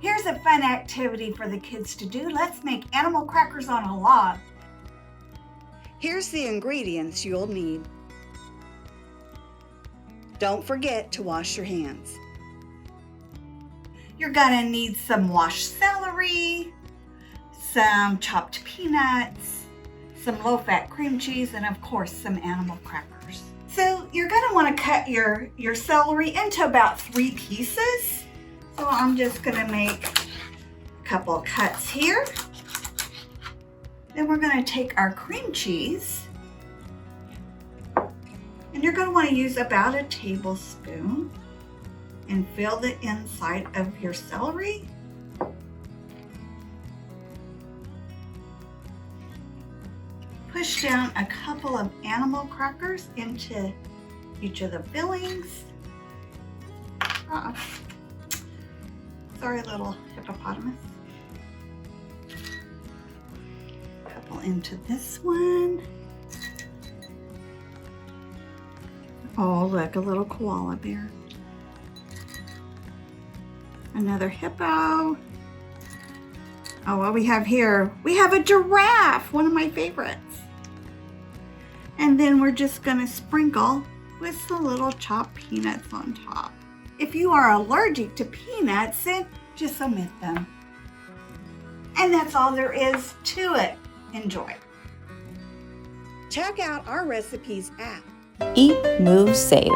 Here's a fun activity for the kids to do. Let's make animal crackers on a log. Here's the ingredients you'll need. Don't forget to wash your hands. You're gonna need some washed celery, some chopped peanuts, some low-fat cream cheese, and of course some animal crackers. So you're gonna wanna cut your celery into about 3 pieces. So I'm just gonna make a couple of cuts here. Then we're gonna take our cream cheese, and you're gonna wanna use about a tablespoon and fill the inside of your celery. Push down a couple of animal crackers into each of the fillings. Sorry, little hippopotamus. A couple into this one. Oh, look, a little koala bear. Another hippo. Oh, what we have here? We have a giraffe, one of my favorites. And then we're just gonna sprinkle with some little chopped peanuts on top. If you are allergic to peanuts, then just omit them. And that's all there is to it. Enjoy. Check out our recipes at Eat, Move, Save.